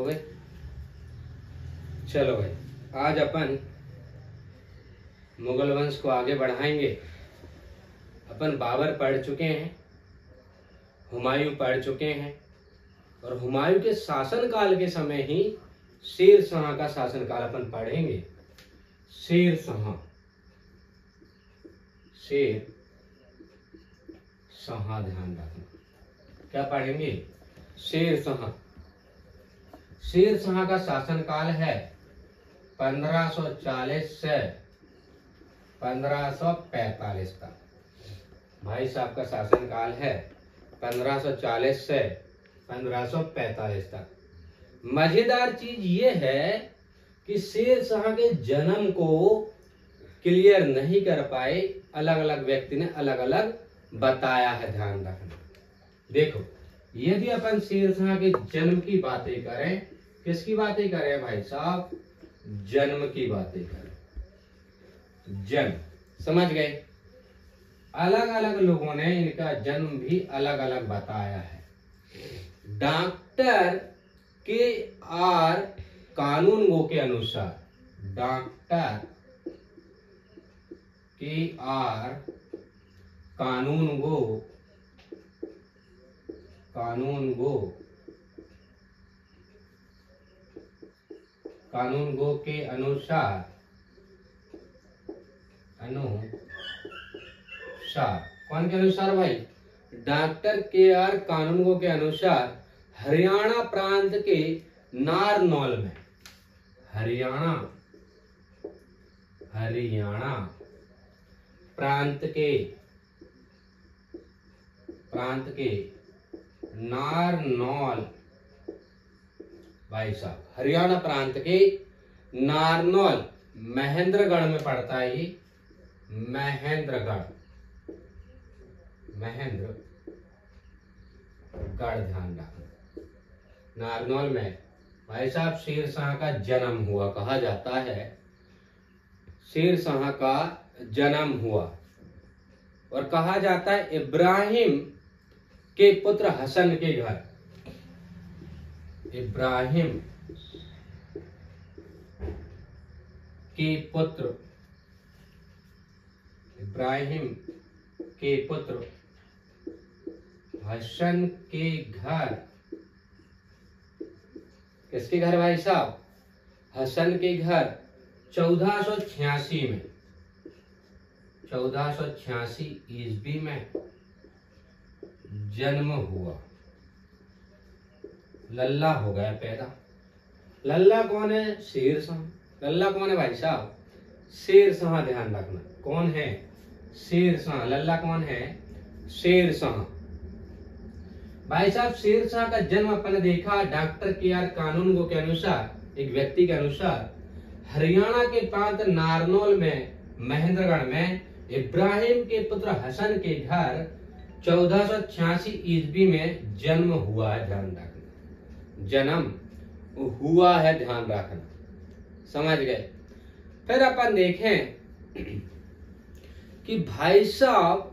हो गए। चलो भाई, आज अपन मुगल वंश को आगे बढ़ाएंगे। अपन बाबर पढ़ चुके हैं, हुमायूं पढ़ चुके हैं, और हुमायूं के शासनकाल के समय ही शेर शाह का शासनकाल अपन पढ़ेंगे। शेर शाह, शेर शाह, ध्यान रखना क्या पढ़ेंगे? शेर शाह। शेर शाह का शासनकाल है 1540 से 1545 तक। भाई साहब का शासनकाल है 1540 से 1545 तक। मजेदार चीज ये है कि शेर शाह के जन्म को क्लियर नहीं कर पाए, अलग अलग व्यक्ति ने अलग अलग बताया है, ध्यान रखना। देखो, यदि अपन शेर शाह के जन्म की बातें करें, किसकी बातें करें भाई साहब? जन्म की बातें करें। जन्म, समझ गए? अलग अलग लोगों ने इनका जन्म भी अलग अलग बताया है। Doctor KR. कानूनगो के अनुसार, डॉक्टर के.आर. कानूनगो के अनुसार कौन के अनुसार भाई? Doctor KR. कानूनगो के अनुसार हरियाणा प्रांत के नारनौल में, हरियाणा प्रांत के नारनौल, भाई साहब हरियाणा प्रांत के नारनौल, महेंद्रगढ़ में पड़ता है ये। महेंद्रगढ़, ध्यान रखना। नारनौल में भाई साहब शेर शाह का जन्म हुआ, कहा जाता है शेर शाह का जन्म हुआ। और कहा जाता है इब्राहिम के पुत्र हसन के घर, इब्राहिम के पुत्र हसन के घर। किसके घर भाई साहब? हसन के घर 1486 में, 1486 ईस्वी में जन्म हुआ। लल्ला हो गया पैदा। लल्ला कौन है? शेर शाह। लल्ला कौन है भाई साहब? शेर शाह, ध्यान रखना। कौन है? शेर शाह। लल्ला कौन है? शेर शाह। भाई साहब शेर शाह का जन्म अपन ने देखा डॉक्टर के.आर. कानूनगो के अनुसार, एक व्यक्ति के अनुसार, हरियाणा के प्रांत नारनौल में, महेंद्रगढ़ में इब्राहिम के पुत्र हसन के घर 1486 ईस्वी में जन्म हुआ है, ध्यान रखना। जन्म हुआ है, ध्यान रखना, समझ गए? फिर अपन देखें कि भाई साहब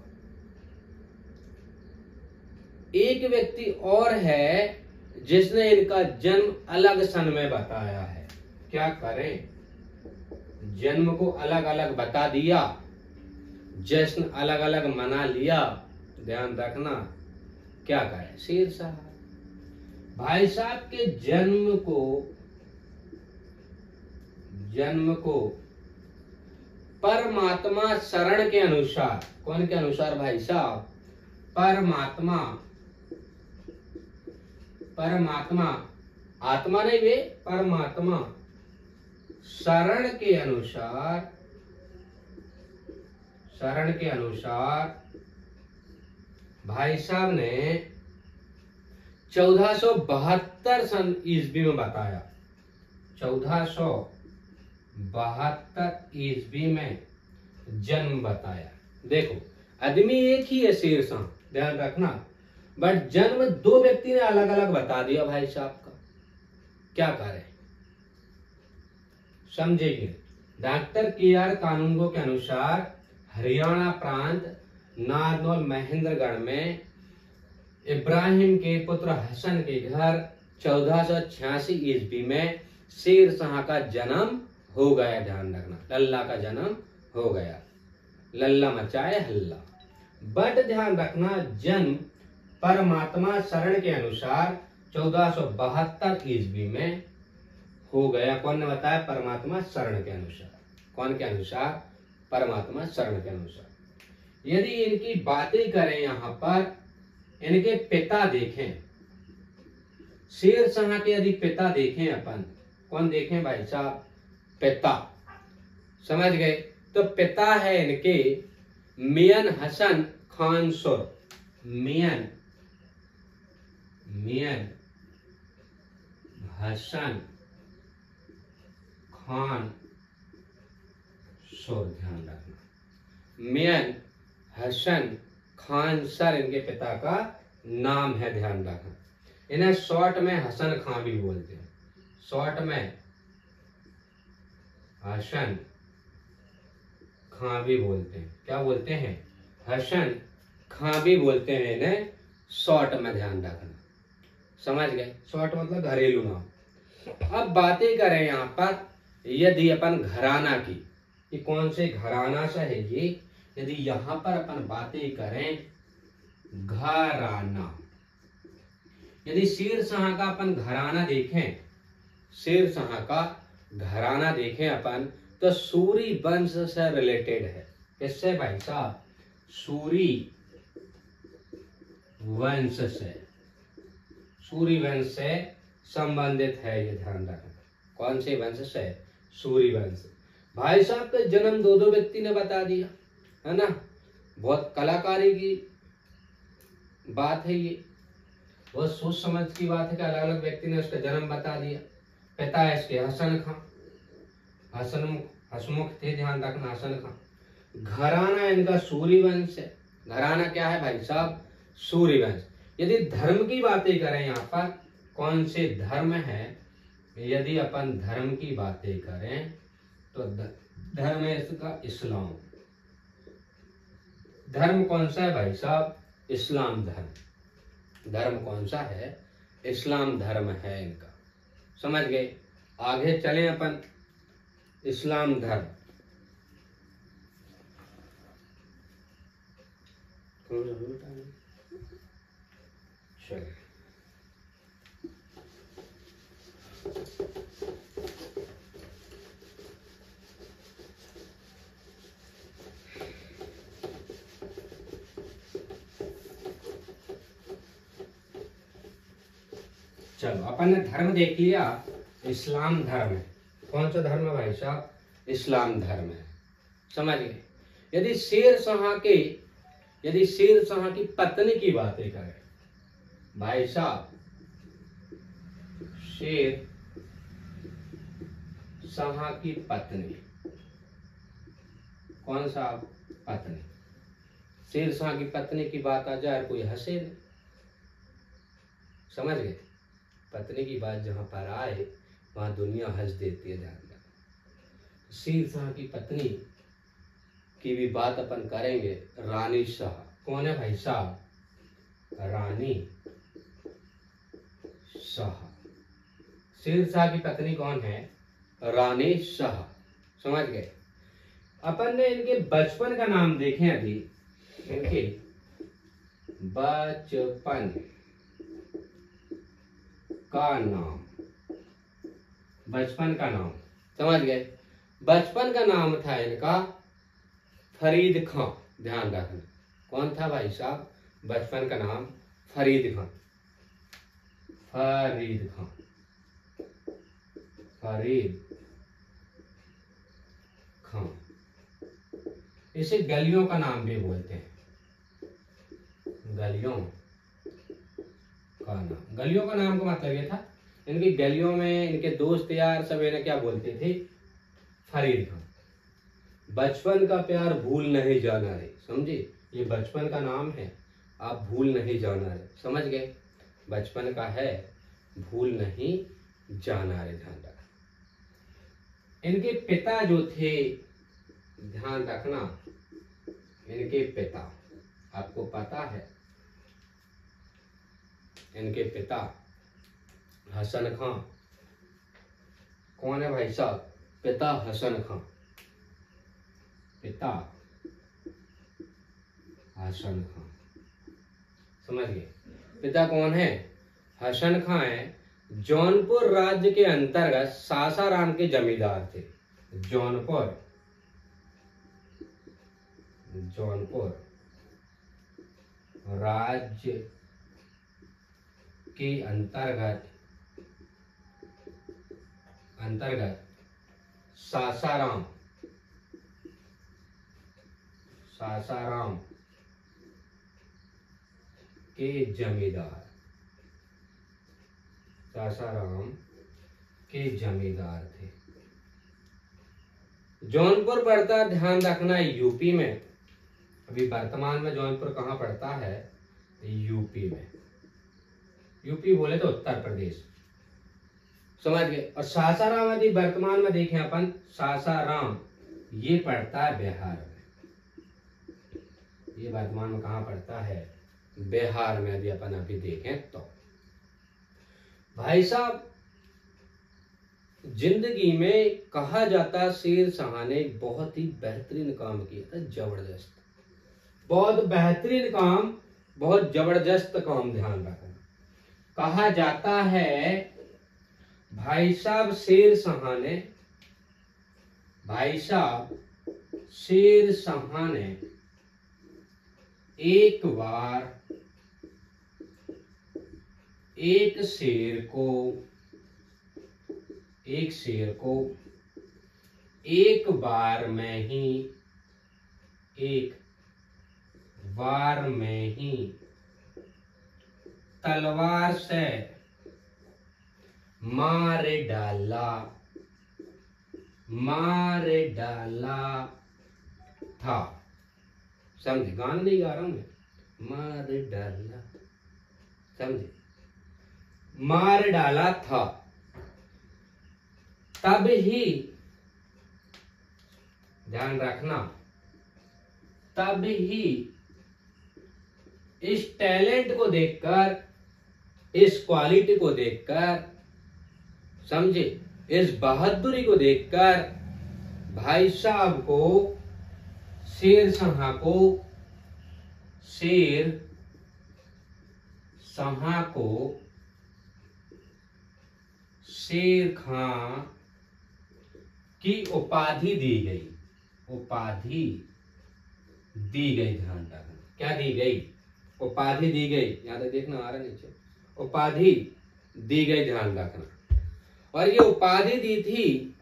एक व्यक्ति और है जिसने इनका जन्म अलग सन में बताया है। क्या करें? जन्म को अलग अलग बता दिया, जश्न अलग अलग मना लिया, ध्यान रखना। क्या करें? शेर शाह भाई साहब के जन्म को परमात्मा शरण के अनुसार, कौन के अनुसार भाई साहब? परमात्मा, आत्मा नहीं वे, परमात्मा शरण के अनुसार भाई साहब ने 1472 सन ईस्वी में बताया। 1472 ईस्वी में जन्म बताया। देखो, आदमी एक ही है शेर शाह, ध्यान रखना, बट जन्म दो व्यक्ति ने अलग अलग बता दिया भाई साहब का। क्या करें? समझेंगे। Doctor KR. कानूनगो के अनुसार हरियाणा प्रांत नारनौल महेंद्रगढ़ में इब्राहिम के पुत्र हसन के घर 1486 ईस्वी में शेर शाह का जन्म हो गया। ध्यान रखना, लल्ला का जन्म हो गया। लल्ला मचाए हल्ला। बट ध्यान रखना, जन्म परमात्मा शरण के अनुसार 1472 ईस्वी में हो गया। कौन ने बताया? परमात्मा शरण के अनुसार। कौन के अनुसार? परमात्मा शरण के अनुसार। यदि इनकी बातें करें, यहां पर इनके पिता देखें, शेर शाह के यदि पिता देखें अपन, कौन देखें भाई साहब? पिता, समझ गए? तो पिता है इनके मियां हसन खान सुर। मियां हसन खान सुर। ध्यान रखना, मियां हसन खान सर इनके पिता का नाम है। ध्यान रखना, इन्हें शॉर्ट में हसन खां भी बोलते हैं। शॉर्ट में हसन खां भी बोलते हैं। क्या बोलते हैं? हसन खां भी बोलते हैं इन्हें शॉर्ट में। ध्यान रखना, समझ गए? शॉर्ट मतलब घरेलू नाम। अब बातें करें यहाँ पर यदि अपन घराना की, ये कौन से घराना से है ये? यदि यहां पर अपन बातें करें घराना, यदि शेर शाह का अपन घराना देखें, शेर शाह का घराना देखें अपन, तो सूरी वंश से रिलेटेड है। किससे भाई साहब? सूरी वंश से। सूरी वंश से संबंधित है ये। ध्यान रखना, कौन से वंश से? सूरी वंश। भाई साहब का जन्म दो दो व्यक्ति ने बता दिया, है ना? बहुत कलाकारी की बात है ये, बहुत सोच समझ की बात है कि अलग अलग व्यक्ति ने उसका जन्म बता दिया। पिता है इसके हसन खां, हसमुख थे। ध्यान रखना, हसन खां। घराना इनका सूरी वंश है। घराना क्या है भाई साहब? सूरी वंश। यदि धर्म की बातें करें, यहाँ पर कौन से धर्म है? यदि अपन धर्म की बातें करें तो धर्म है इसका इस्लाम। धर्म कौन सा है भाई साहब? इस्लाम धर्म। धर्म कौन सा है? इस्लाम धर्म है इनका। समझ गए? आगे चलें अपन। इस्लाम धर्म, चलिए चलो, अपन ने धर्म देख लिया, इस्लाम धर्म है। कौन सा धर्म है भाई साहब? इस्लाम धर्म है। समझ गए? यदि शेर शाह की पत्नी की बातें करें भाई साहब, शेर शाह की पत्नी, कौन सा पत्नी? शेर शाह की पत्नी की बात आ जाए कोई हंसे नहीं। समझ गए? पत्नी की बात जहां पर आए वहां दुनिया हंस देती है। ध्यान रखना, शेर शाह की पत्नी की भी बात अपन करेंगे। रानी शाह। कौन है भाई साहब? रानी शाह। शेर शाह की पत्नी कौन है? रानी शाह। समझ गए? अपन ने इनके बचपन का नाम देखे अभी। इनके बचपन का नाम, बचपन का नाम, समझ गए? बचपन का नाम था इनका फरीद खां। ध्यान रखना, कौन था भाई साहब? बचपन का नाम फरीद खां। फरीद खां, फरीद खां। इसे गलियों का नाम भी बोलते हैं। गलियों का नाम, गलियों का नाम का मतलब ये था इनकी गलियों में इनके दोस्त यार सब इन्हें क्या बोलते थे? फरीद खां। बचपन का प्यार भूल नहीं जाना रे। समझे? ये बचपन का नाम है, आप भूल नहीं जाना रे। समझ गए? बचपन का है, भूल नहीं जाना रे। ध्यान रखना, इनके पिता जो थे, ध्यान रखना, इनके पिता आपको पता है, इनके पिता हसन खां। कौन है भाई साहब? पिता हसन खां। पिता हसन खां, समझ गए? पिता कौन है? हसन खां है। जौनपुर राज्य के अंतर्गत सासाराम के जमींदार थे। जौनपुर राज्य के अंतर्गत सासाराम के जमींदार, सासाराम के जमींदार थे। जौनपुर पड़ता, ध्यान रखना, यूपी में। अभी वर्तमान में जौनपुर कहाँ पड़ता है? यूपी में। यूपी बोले तो उत्तर प्रदेश, समझ गए? और सासाराम यदि वर्तमान में देखें अपन, सासाराम ये पड़ता है बिहार में। ये वर्तमान में कहाँ पड़ता है? बिहार में। यदि अपन अभी देखें तो भाई साहब, जिंदगी में कहा जाता शेर शाह ने बहुत ही बेहतरीन काम किया था, जबरदस्त, बहुत बेहतरीन काम, बहुत जबरदस्त काम। ध्यान रखना, कहा जाता है भाई साहब शेर शाह ने, भाई साहब शेर शाह ने एक बार एक शेर को एक बार में ही तलवार से मार डाला था। समझे? गाना नहीं गा रहा हूं मैं, मार डाला, समझे? मार डाला था। तब ही, ध्यान रखना, तब ही इस टैलेंट को देखकर, इस क्वालिटी को देखकर, समझे, इस बहादुरी को देखकर भाई साहब को, शेर शाह को शेर खां की उपाधि दी गई। उपाधि दी गई, ध्यान रखना, क्या दी गई? उपाधि दी गई। यहां तक देखना, आ रहा नीचे, उपाधि दी गई, ध्यान रखना। और ये उपाधि दी थी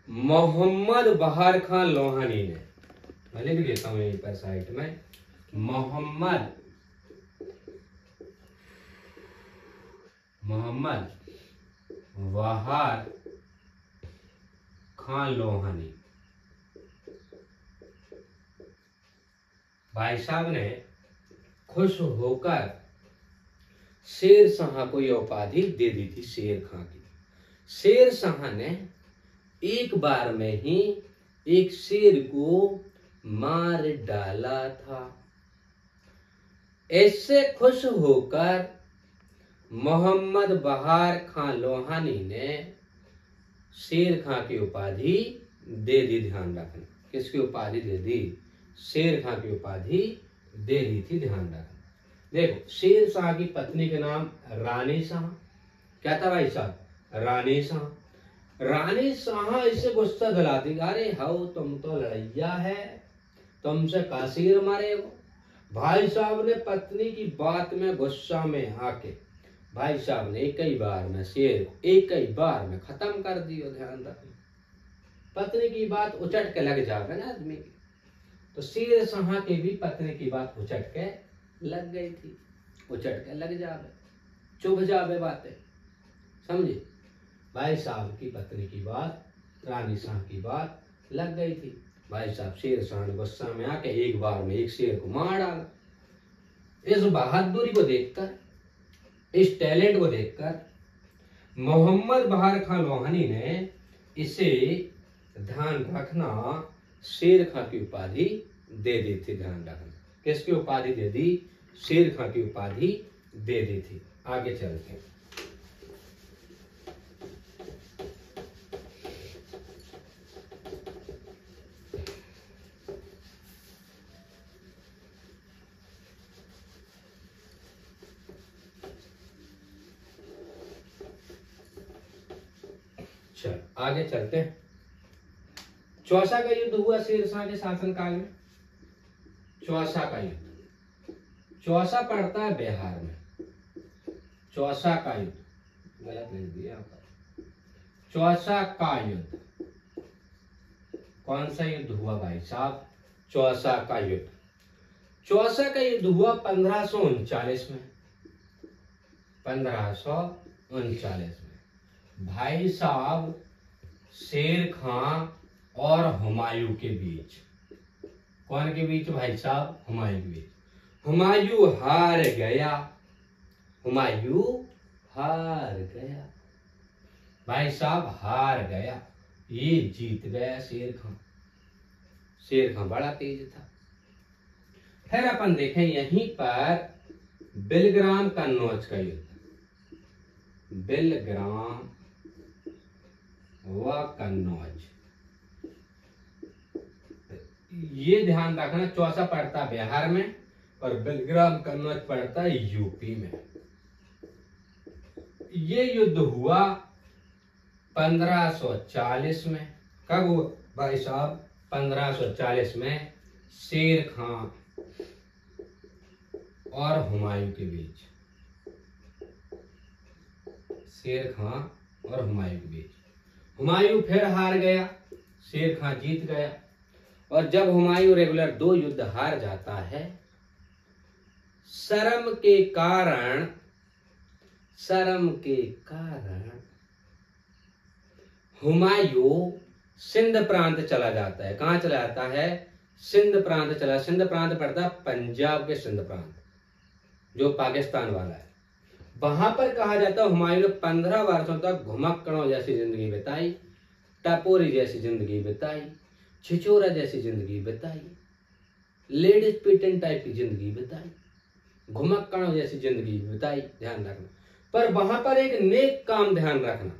मोहम्मद बहार खां लोहानी ने। मैं लिख देता हूं यहीं पर साइड में, मोहम्मद बहार खां लोहानी। भाई साहब ने खुश होकर शेर शाह को यह उपाधि दे दी थी, शेर खां की। शेर शाह ने एक बार में ही एक शेर को मार डाला था। इससे खुश होकर मोहम्मद बहार खां लोहानी ने शेर खां की उपाधि दे दी। ध्यान रखना, किसकी उपाधि दे दी? शेर खां की उपाधि दे दी थी, ध्यान रखना। देखो, शेर शाह की पत्नी का नाम रानी शाह। क्या था भाई साहब? रानी शाह। रानी शाह इससे गुस्सा दिलाती, अरे हाउ तुम तो लड़ैया है, तुमसे का शेर मारेगा। भाई साहब ने पत्नी की बात में गुस्सा में आके भाई साहब ने एक ही बार में शेर को एक ही बार में खत्म कर दिया। ध्यान रखना, पत्नी की बात उचट के लग जावे ना आदमी की, तो शेर शाह की भी पत्नी की बात उचट के लग गई थी। उचट के लग जावे, चुभ जावे बातें, समझे? भाई साहब की पत्नी की बात, रानी शाह की बात लग गई थी। भाई साहब शेर शाह ने गुस्सा में आके एक बार में एक शेर को मार डाला। इस बहादुरी को देखकर, इस टैलेंट को देखकर मोहम्मद बहार खां लोहानी ने इसे, ध्यान रखना, शेर खां की उपाधि दे दी थी। ध्यान रखना, किसकी उपाधि दे दी? शेर खां की उपाधि दे दी थी। आगे चलते हैं। चल आगे चलते हैं। चौसा का युद्ध हुआ शेरशाह के शासनकाल में। चौसा का युद्ध, चौसा पड़ता है बिहार में। चौसा का युद्ध, गलत लिख दिया यहाँ पर। चौसा का युद्ध, कौन सा युद्ध हुआ भाई साहब? चौसा का युद्ध। चौसा का युद्ध हुआ 1539 में। 1539 में भाई साहब शेर खां और हुमायूं के बीच। कौन के बीच भाई साहब? हुमायूं के बीच। हुमायूं हार गया। हुमायूं हार गया भाई साहब, हार गया। ये जीत गया शेर खां। शेर खां बड़ा तेज था। फिर अपन देखें यहीं पर बिलग्राम कन्नौज का युद्ध। बिलग्राम व कन्नौज, ये ध्यान रखना। चौसा पड़ता बिहार में और बिलग्राम कन्नौज पड़ता यूपी में। ये युद्ध हुआ 1540 में। कब हुआ भाई साहब? 1540 में शेर खां और हुमायूं के बीच। शेर खां और हुमायूं के बीच। हुमायूं फिर हार गया, शेर खां जीत गया। और जब हुमायूं रेगुलर 2 युद्ध हार जाता है, शर्म के कारण हुमायूं सिंध प्रांत चला जाता है। कहां चला जाता है? सिंध प्रांत चला। सिंध प्रांत पड़ता है पंजाब के सिंध प्रांत, जो पाकिस्तान वाला है। वहां पर कहा जाता है हुमायूं ने 15 वर्षों तक घुमक्कड़ों जैसी जिंदगी बिताई, टपोरी जैसी जिंदगी बिताई, छिछोरा जैसी जिंदगी बिताई, लेडीज पिटन टाइप की जिंदगी बिताई, घुमक्कड़ों जैसी जिंदगी बिताई। ध्यान रखना। पर वहां पर एक नेक काम ध्यान रखना।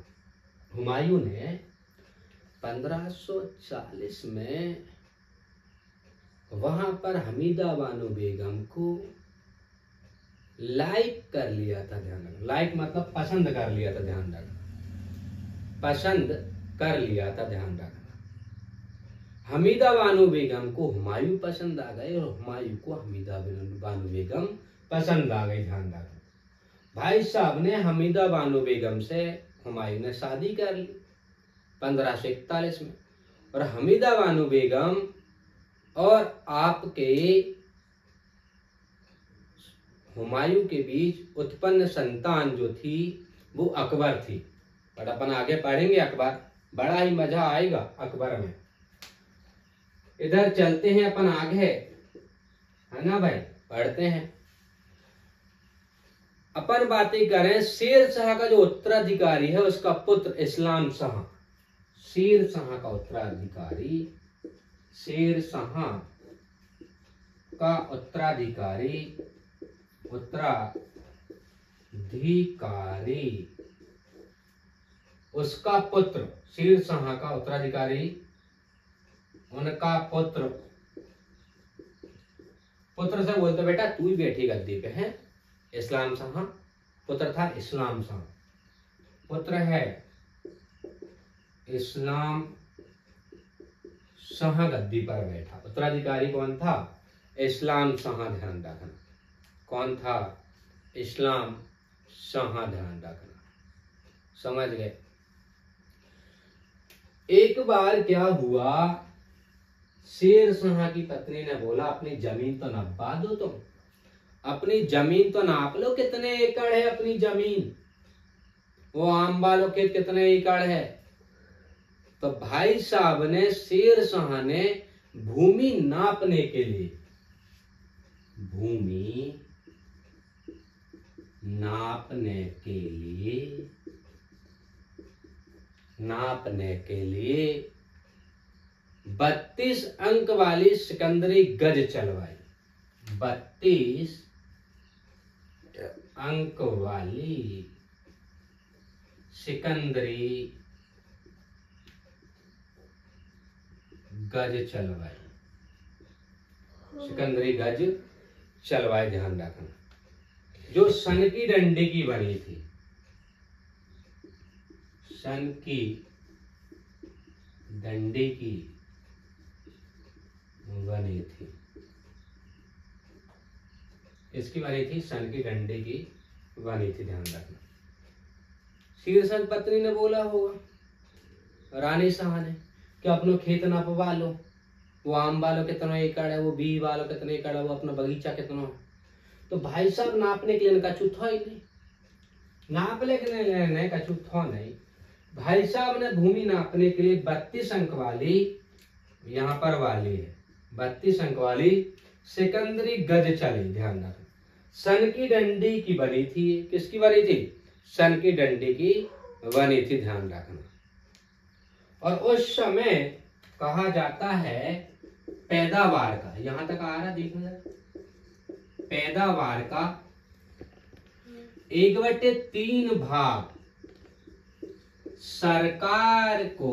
हुमायूं ने 1540 में वहां पर हमीदा बानो बेगम को लाइक कर लिया था। ध्यान रखना। लाइक मतलब पसंद कर लिया था। ध्यान रखना, पसंद कर लिया था। ध्यान रखना। हमीदा बानो बेगम को हुमायूं पसंद आ गए और हुमायूं को हमीदा बानो बेगम पसंद आ गई। ध्यान रखना। भाई साहब ने हमीदा बानो बेगम से हुमायूं ने शादी कर ली 1541 में। और हमीदा बानो बेगम और आपके हुमायूं के बीच उत्पन्न संतान जो थी वो अकबर थी। और अपन आगे पढ़ेंगे अकबर, बड़ा ही मजा आएगा अकबर में। इधर चलते हैं अपन आगे, है ना भाई? पढ़ते हैं। अपन बातें करें शेर शाह का जो उत्तराधिकारी है उसका पुत्र इस्लाम शाह। शेर शाह का उत्तराधिकारी, शेर शाह का उत्तराधिकारी उसका पुत्र, शेर शाह का उत्तराधिकारी, उनका पुत्र से बोलते बेटा तू ही बैठी गद्दी पे है। इस्लाम शाह पुत्र था। इस्लाम शाह पुत्र है। इस्लाम शाह गद्दी पर बैठा। उत्तराधिकारी कौन था? इस्लाम शाह। ध्यान रखना। कौन था? इस्लाम शाह। ध्यान रखना। समझ गए? एक बार क्या हुआ, शेर शाह की पत्नी ने बोला अपनी जमीन तो नपा दो तुम, अपनी जमीन तो नाप लो, कितने एकड़ है अपनी जमीन, वो आम वालों के कितने एकड़ है। तो भाई साहब ने, शेर शाह ने भूमि नापने के लिए, भूमि नापने के लिए 32 अंक वाली सिकंदरी गज चलवाई। 32 अंक वाली सिकंदरी गज चलवाई। सिकंदरी गज चलवाई। ध्यान रखना। जो सन की डंडे की बनी थी, सन की डंडी की बनी थी। इसकी बनी थी, सन की डंडी की बनी थी, ध्यान रखना। शीर्षन पत्नी ने बोला होगा रानी शाह ने कि अपनो खेत नापवा लो, वो आम वालों कितना एकड़ है, वो बी वालों कितने एकड़ है, वो अपना बगीचा कितना है। तो भाई साहब नापने के लिए इनका चुथा ही नहीं, नाप लेने का चुथा नहीं। भाई साहब ने भूमि नापने के लिए 32 अंक वाली, यहाँ पर वाली है 32 अंक वाली सिकंदरी गज चली, ध्यान रखना। सन की डंडी की बनी थी, किसकी बनी थी? सन की डंडी की बनी थी, ध्यान रखना। और उस समय कहा जाता है पैदावार का, यहां तक आ रहा देखना, पैदावार का 1/3 भाग सरकार को,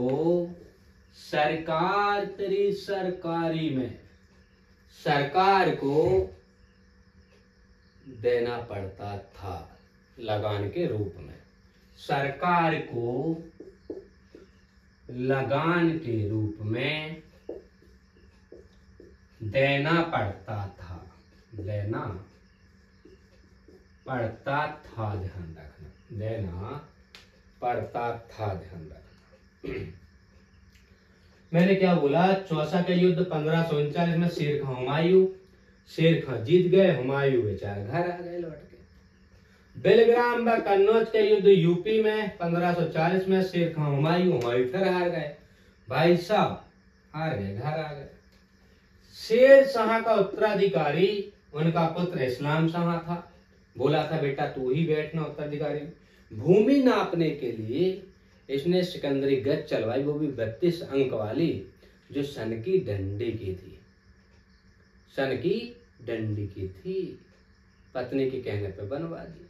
सरकारी में सरकार को देना पड़ता था लगान के रूप में। सरकार को लगान के रूप में देना पड़ता था, देना पड़ता था, ध्यान रखना, देना पड़ता था, ध्यान रखना। मैंने क्या बोला? चौसा का युद्ध 1539 में शेर खां जीत गए, हुमायूं बेचारे घर आ गए लौट के। बेलग्राम व कन्नौज का युद्ध यूपी में 1540 में शेर खां हुमायूं फिर हार गए, भाई साहब हार गए, घर आ गए। शेर शाह का उत्तराधिकारी उनका पुत्र इस्लाम शाह था, बोला था बेटा तू ही बैठना उत्तराधिकारी। भूमि नापने के लिए इसने सिकंदरी गज चलवाई, वो भी 32 अंक वाली, जो सन की डंडी की थी, सन की डंडी की थी। पत्नी के कहने पे बनवा दी।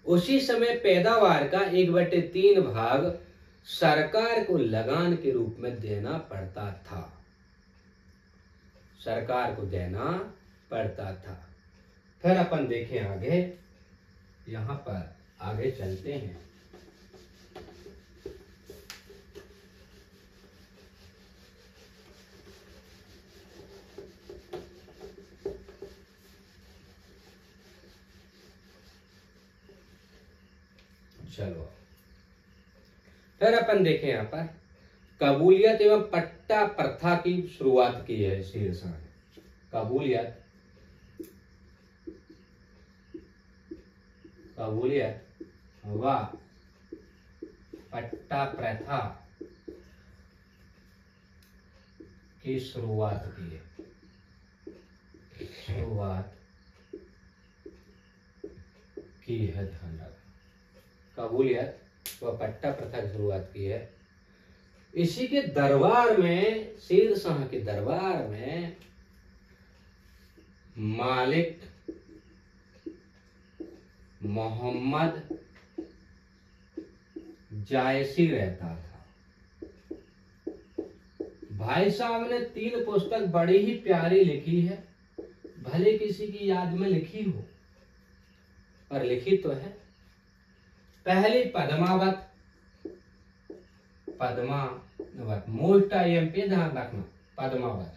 उसी समय पैदावार का 1/3 भाग सरकार को लगान के रूप में देना पड़ता था, सरकार को देना पड़ता था। फिर अपन देखें आगे, यहां पर आगे चलते हैं। चलो फिर अपन देखें यहाँ पर कबूलियत एवं पट्टा प्रथा की शुरुआत की है शेर शाह ने। कबूलियत व पट्टा प्रथा की शुरुआत की है, ध्यान रखना। कबूलियत व पट्टा प्रथा की शुरुआत की है। इसी के दरबार में, शेर शाह के दरबार में मालिक मोहम्मद जायसी रहता था। भाई साहब ने 3 पुस्तक बड़ी ही प्यारी लिखी है, भले किसी की याद में लिखी हो, पर लिखी तो है। पहली पद्मावत, मोस्ट IMP ध्यान रखना, पद्मावत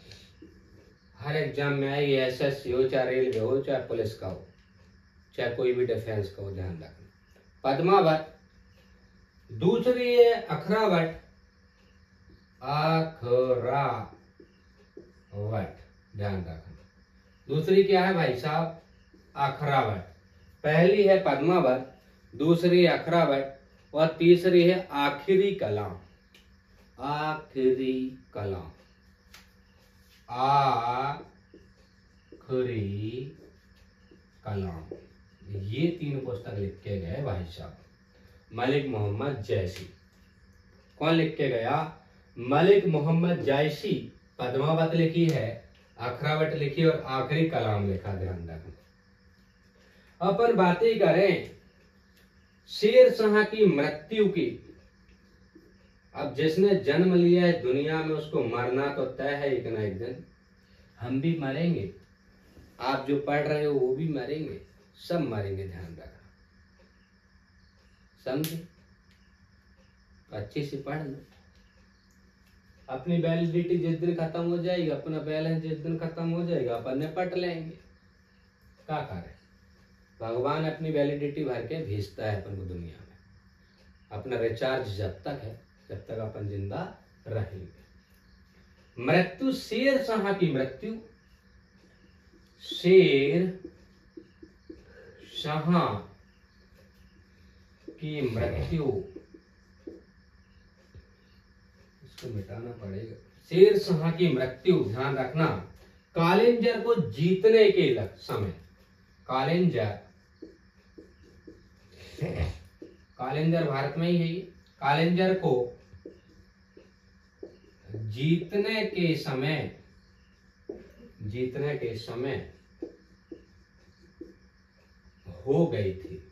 हर एग्जाम में आएगी, SSC हो चाहे रेलवे हो चाहे पुलिस का हो चाहे कोई भी डिफेंस का हो, ध्यान रखना पद्मावत। दूसरी है अखरावट, ध्यान रखना। दूसरी क्या है भाई साहब? अखरावट। पहली है पद्मावत, दूसरी अखरावट, और तीसरी है आखिरी कलाम। आखिरी कलाम, आखिरी कलाम, ये 3 पुस्तक लिख के गए भाई साहब मलिक मोहम्मद जायसी। कौन लिख के गया? मलिक मोहम्मद जायसी। पद्मावत लिखी है, अखरावट लिखी और आखिरी कलाम लिखा, ध्यान रखना। अपन बातें करें शेर शाह की मृत्यु की। अब जिसने जन्म लिया है दुनिया में उसको मरना तो तय है एक ना एक दिन। हम भी मरेंगे, आप जो पढ़ रहे हो वो भी मरेंगे, सब मरेंगे, ध्यान रखना, समझे? अच्छे से पढ़ लो। अपनी वैलिडिटी जिस दिन खत्म हो जाएगी, अपना बैलेंस जिस दिन खत्म हो जाएगा, अपन ने पट लेंगे। क्या करें, भगवान अपनी वैलिडिटी भर के भेजता है अपन को दुनिया में, अपना रिचार्ज जब तक है, जब तक अपन जिंदा रहेंगे। मृत्यु शेर शाह की मृत्यु, शेर शाह की मृत्यु, इसको मिटाना पड़ेगा। शेर शाह की मृत्यु, ध्यान रखना, कालिंजर को जीतने के समय, कालिंजर भारत में ही है ये, कालिंजर को जीतने के समय हो गई थी।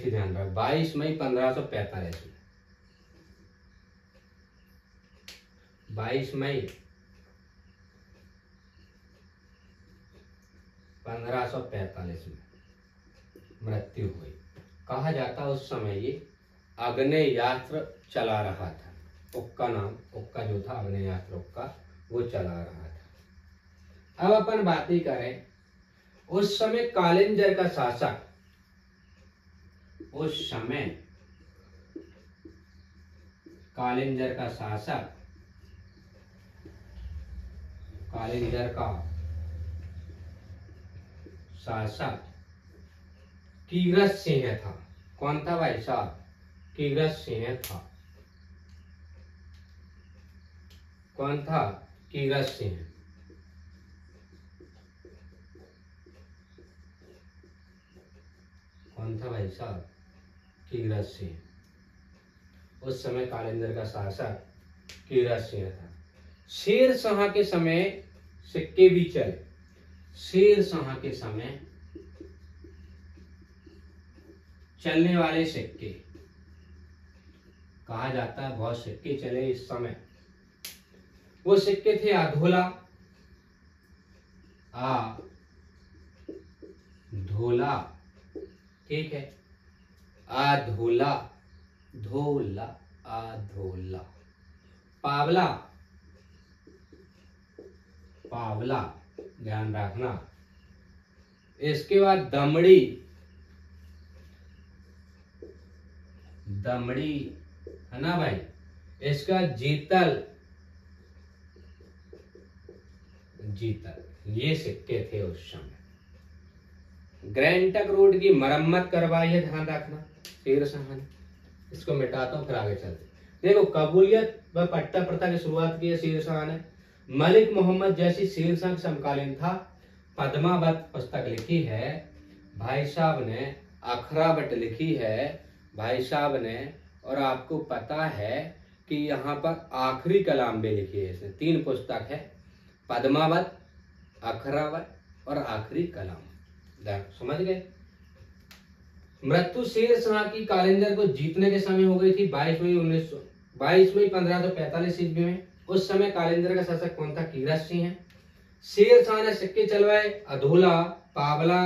ध्यान रख, 22 मई 1545 में, 22 मई 1545 में मृत्यु हुई। कहा जाता उस समय ये आग्नेयास्त्र चला रहा था, उक्का नाम, उक्का जो था आग्नेयास्त्र उक्का, वो चला रहा था। अब अपन बातें करें, उस समय कालिंजर का शासक, कालिंजर का शासक कीरत सिंह था। कौन था भाई साहब? कीरत सिंह था। कौन था? कीरत सिंह। कौन था भाई साहब? कीरत सिंह। उस समय कालिंजर का शासक कीरत सिंह था। शेर शाह के समय सिक्के भी चले। शेर शाह के समय चलने वाले सिक्के, कहा जाता है बहुत सिक्के चले इस समय। वो सिक्के थे अधोला, धोला, ठीक है, अधोला, धोला, अधोला, पावला, पावला, ध्यान रखना। इसके बाद दमड़ी, दमड़ी है ना भाई। इसका जीतल, जीतल, ये सिक्के थे उस समय। ग्रैंड ट्रंक रोड की मरम्मत करवाई है, ध्यान रखना, शेर शाह ने। इसको मिटाता हूं फिर आगे चलते। देखो, कबूलियत व पट्टा प्रथा की शुरुआत की है शेर शाह ने। मलिक मोहम्मद जैसी शेर शाह के समकालीन था। पद्मावत पुस्तक लिखी है भाई साहब ने, अखरावट लिखी है भाई साहब ने, और आपको पता है कि यहाँ पर आखिरी कलाम भी लिखी है। इसने 3 पुस्तक है, पद्मावत, अखरावट और आखिरी कलाम। समझ गए? मृत्यु शेर शाह की कालिंजर को जीतने के समय हो गई थी 22 मई 1545 ईस्वी में। उस समय कालिंजर का शासक कौन था? कीरत सिंह है। शेर शाह ने सिक्के चलवाए अधोला, पावला,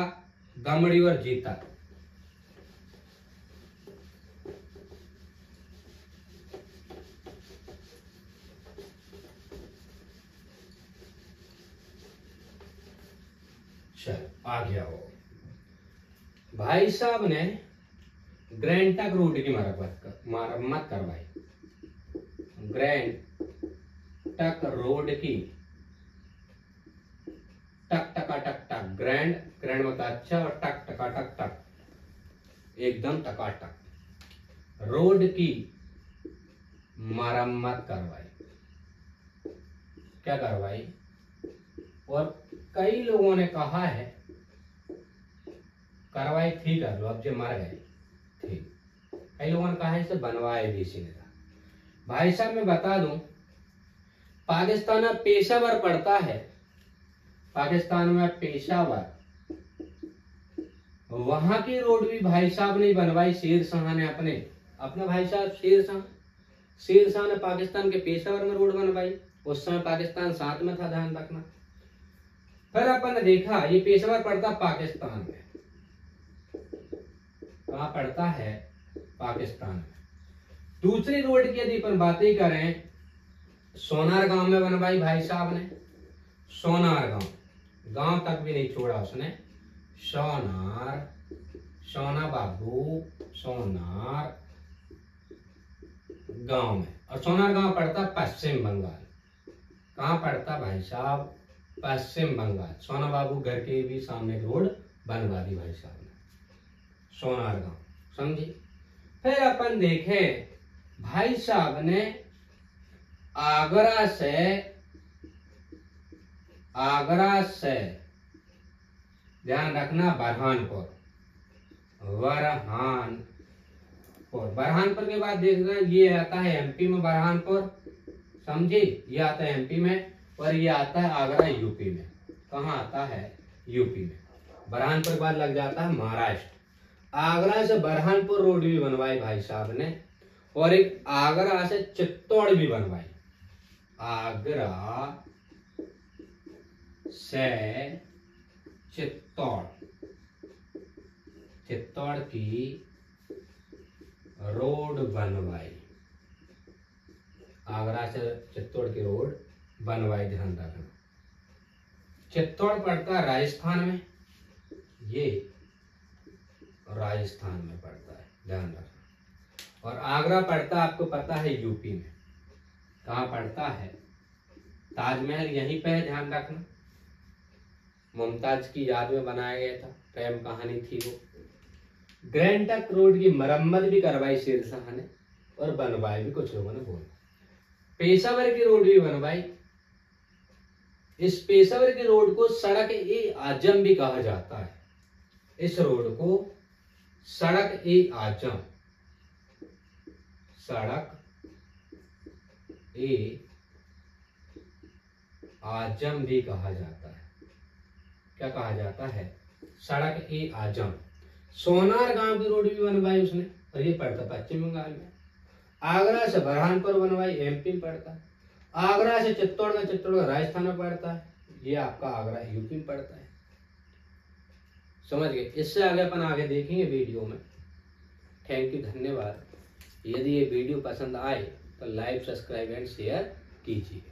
दमड़ी और जीता। चल आ गया हो। भाई साहब ने ग्रैंड ट्रंक रोड की मरम्मत करवाई। ग्रैंड ट्रंक रोड की, टक टका टक टक, ग्रैंड, ग्रैंड मतलब अच्छा, और टक टका टक टक, एकदम टकाटक रोड की मरम्मत करवाई। क्या करवाई? और कई लोगों ने कहा है करवाई थी, कर लो, अब जो मर गए ठीक। कई लोगों ने कहा है इसे बनवाए भी इसी ने। भाई साहब मैं बता दूं, पाकिस्तान में पेशावर पड़ता है, पाकिस्तान में पेशावर, वहां की रोड भी भाई साहब ने बनवाई, शेर शाह ने अपने भाई साहब शेर शाह ने पाकिस्तान के पेशावर में रोड बनवाई। उस समय पाकिस्तान साथ में था, ध्यान रखना। फिर अपन ने देखा ये पेशावर पड़ता पाकिस्तान में, कहाँ पड़ता है? पाकिस्तान में। दूसरी रोड की यदि अपन बातें करें, सोनार गांव में बनवाई भाई साहब ने। सोनार गांव, गांव तक भी नहीं छोड़ा उसने। सोनार, सोना बाबू, सोनार गांव में। और सोनार गांव पड़ता पश्चिम बंगाल। कहाँ पड़ता भाई साहब? पश्चिम बंगाल। सोना बाबू घर के भी सामने रोड बनवा दी भाई साहब ने, सोनार गांव। समझी? फिर अपन देखे भाई साहब ने आगरा से ध्यान रखना बरहानपुर, बरहानपुर के बाद देखना ये आता है एमपी में बरहानपुर। समझी? ये आता है एमपी में और ये आता है आगरा यूपी में। कहाँ आता है? यूपी में। बरहानपुर के बाद लग जाता है महाराष्ट्र। आगरा से बरहानपुर रोड भी बनवाई भाई साहब ने और एक आगरा से चित्तौड़ भी बनवाई। आगरा से चित्तौड़, चित्तौड़ की रोड बनवाई। आगरा से चित्तौड़ की रोड बनवाई, ध्यान रखना। चित्तौड़ पड़ता है राजस्थान में, ये राजस्थान में पड़ता है, ध्यान रखना। और आगरा पड़ता आपको पता है यूपी में। कहाँ पड़ता है? ताजमहल यहीं पे है, ध्यान रखना। मुमताज की याद में बनाया गया था, प्रेम कहानी थी वो। ग्रैंड ट्रंक रोड की मरम्मत भी करवाई शेरशाह ने और बनवाई भी, कुछ लोगों ने बोला। पेशावर की रोड भी बनवाई। इस पेशावर की रोड को सड़क ए आजम भी कहा जाता है। इस रोड को सड़क ए आजम, सड़क ए आजम भी कहा जाता है। क्या कहा जाता है? सड़क ए आजम। सोनार गांव की रोड भी बनवाई उसने और ये पड़ता पश्चिम बंगाल में। आगरा से बरहानपुर बनवाई, एमपी में पड़ता है। आगरा से चित्तौड़ का, चित्तौड़ का राजस्थान में पड़ता है। ये आपका आगरा यूपी में पड़ता है। समझ गए? इससे आगे अपन आगे देखेंगे वीडियो में। थैंक यू, धन्यवाद। यदि ये वीडियो पसंद आए तो लाइक, सब्सक्राइब एंड शेयर कीजिए।